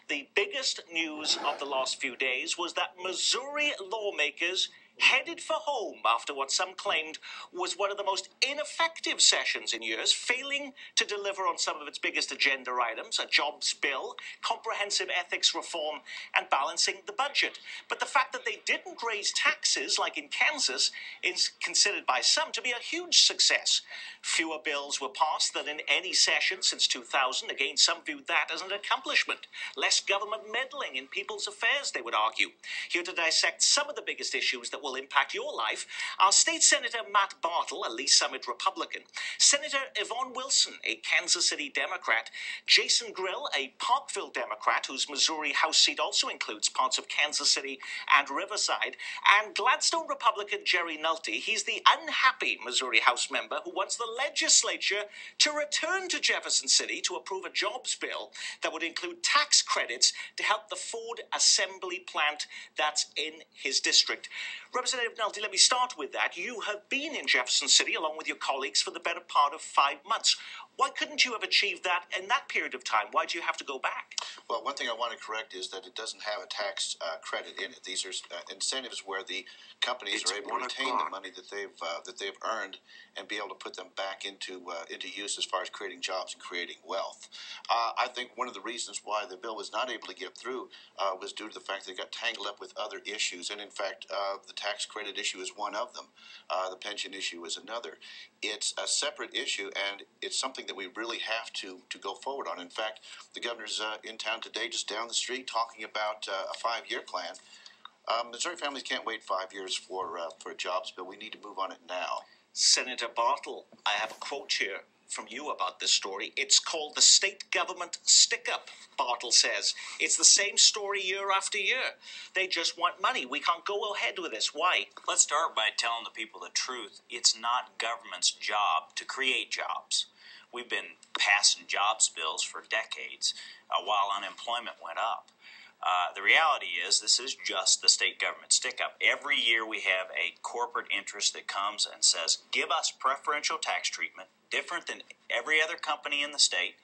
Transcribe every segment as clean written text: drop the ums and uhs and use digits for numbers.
The biggest news of the last few days was that Missouri lawmakers headed for home after what some claimed was one of the most ineffective sessions in years, failing to deliver on some of its biggest agenda items, a jobs bill, comprehensive ethics reform, and balancing the budget. But the fact that they didn't raise taxes, like in Kansas, is considered by some to be a huge success. Fewer bills were passed than in any session since 2000. Again, some viewed that as an accomplishment. Less government meddling in people's affairs, they would argue. Here to dissect some of the biggest issues that will impact your life are State Senator Matt Bartle, a Lee Summit Republican, Senator Yvonne Wilson, a Kansas City Democrat, Jason Grill, a Parkville Democrat whose Missouri House seat also includes parts of Kansas City and Riverside, and Gladstone Republican Jerry Nolte. He's the unhappy Missouri House member who wants the legislature to return to Jefferson City to approve a jobs bill that would include tax credits to help the Ford assembly plant that's in his district. Representative Nolte, let me start with that. You have been in Jefferson City along with your colleagues for the better part of 5 months. Why couldn't you have achieved that in that period of time? Why do you have to go back? Well, one thing I want to correct is that it doesn't have a tax credit in it. These are incentives where the companies are able to retain the money that they've earned and be able to put them back into use as far as creating jobs and creating wealth. I think one of the reasons why the bill was not able to get through was due to the fact that it got tangled up with other issues. And in fact, the tax credit issue is one of them. The pension issue is another. It's a separate issue, and it's something that we really have to go forward on. In fact, the governor's in town today, just down the street, talking about a 5-year plan. Missouri families can't wait 5 years for a jobs bill. We need to move on it now. Senator Bartle, I have a quote here from you about this story. It's called the state government stick-up, Bartle says. It's the same story year after year. They just want money. We can't go ahead with this. Why? Let's start by telling the people the truth. It's not government's job to create jobs. We've been passing jobs bills for decades while unemployment went up. The reality is this is just the state government stick-up. Every year we have a corporate interest that comes and says, give us preferential tax treatment, different than every other company in the state,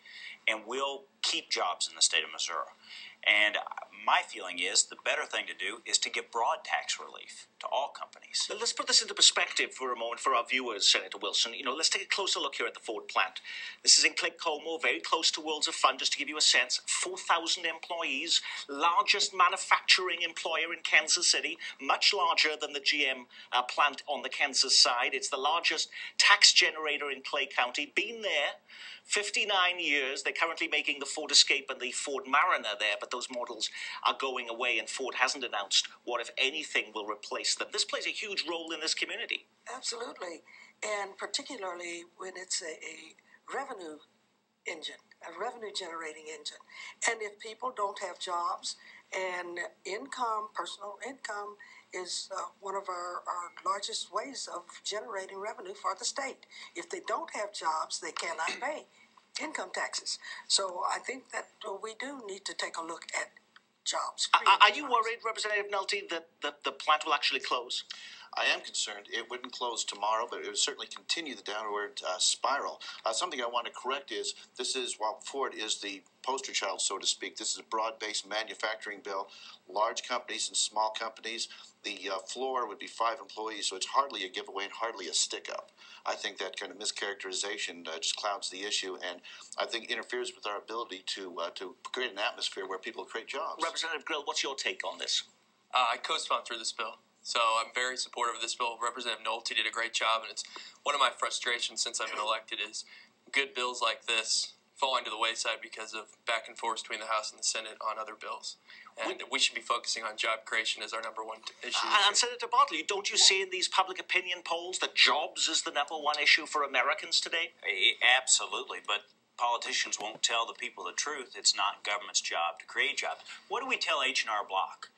and we'll keep jobs in the state of Missouri. And my feeling is the better thing to do is to give broad tax relief to all companies. Let's put this into perspective for a moment for our viewers, Senator Wilson. Let's take a closer look here at the Ford plant. This is in Claycomo, very close to Worlds of Fun, just to give you a sense. 4,000 employees, largest manufacturing employer in Kansas City, much larger than the GM plant on the Kansas side. It's the largest tax generator in Clay County. Been there 59 years. They're currently making the Ford Escape and the Ford Mariner there, but those models are going away, and Ford hasn't announced what, if anything, will replace them. This plays a huge role in this community. Absolutely, and particularly when it's a revenue engine, a revenue-generating engine. And if people don't have jobs, and income, personal income, is one of our largest ways of generating revenue for the state. If they don't have jobs, they cannot pay income taxes. So I think that we do need to take a look at jobs. Are you worried, Representative Nolte, that the plant will actually close? I am concerned. It wouldn't close tomorrow, but it would certainly continue the downward spiral. Something I want to correct is while Ford is the poster child, so to speak, this is a broad-based manufacturing bill, large companies and small companies. The floor would be 5 employees, so it's hardly a giveaway and hardly a stick-up. I think that kind of mischaracterization just clouds the issue, and I think interferes with our ability to create an atmosphere where people create jobs. Representative Grill, what's your take on this? I co-sponsored this bill. So I'm very supportive of this bill. Representative Nolte did a great job, and it's one of my frustrations since I've been elected is good bills like this falling to the wayside because of back and forth between the House and the Senate on other bills. And we should be focusing on job creation as our number one issue. And Senator Bartle, don't you see in these public opinion polls that jobs is the number one issue for Americans today? Absolutely, but politicians won't tell the people the truth. It's not government's job to create jobs. What do we tell H&R Block?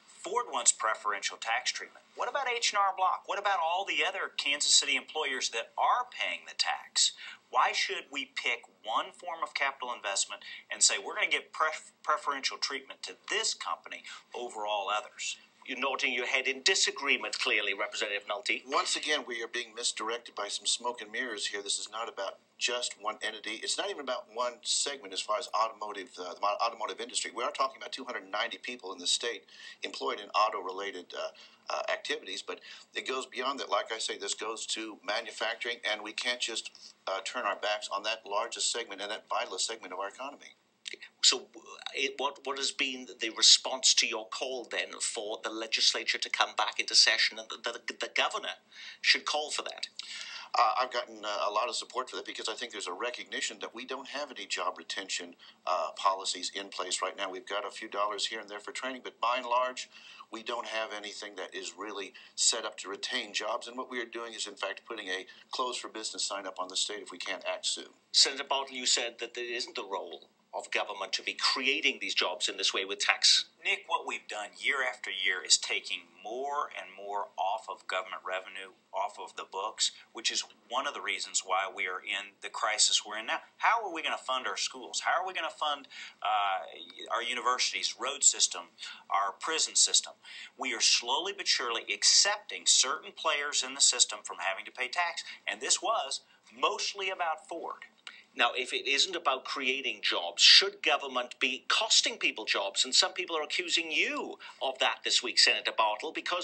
Ford wants preferential tax treatment. What about H&R Block? What about all the other Kansas City employers that are paying the tax? Why should we pick one form of capital investment and say we're going to give preferential treatment to this company over all others? You're nodding your head in disagreement, clearly, Representative Nolte. Once again, we are being misdirected by some smoke and mirrors here. This is not about just one entity. It's not even about one segment as far as automotive, the automotive industry. We are talking about 290 people in the state employed in auto-related activities, but it goes beyond that. Like I say, this goes to manufacturing, and we can't just turn our backs on that largest segment and that vitalist segment of our economy. So what has been the response to your call then for the legislature to come back into session and the governor should call for that? I've gotten a lot of support for that because I think there's a recognition that we don't have any job retention policies in place right now. We've got a few dollars here and there for training, but by and large, we don't have anything that is really set up to retain jobs. And what we are doing is, in fact, putting a closed for business sign up on the state if we can't act soon. Senator Bartle, you said that there isn't the role of government to be creating these jobs in this way with tax. Nick, what we've done year after year is taking more and more off of government revenue, off of the books, which is one of the reasons why we are in the crisis we're in now. How are we going to fund our schools? How are we going to fund our universities, road system, our prison system? We are slowly but surely accepting certain players in the system from having to pay tax, and this was mostly about Ford. Now, if it isn't about creating jobs, should government be costing people jobs? And some people are accusing you of that this week, Senator Bartle, because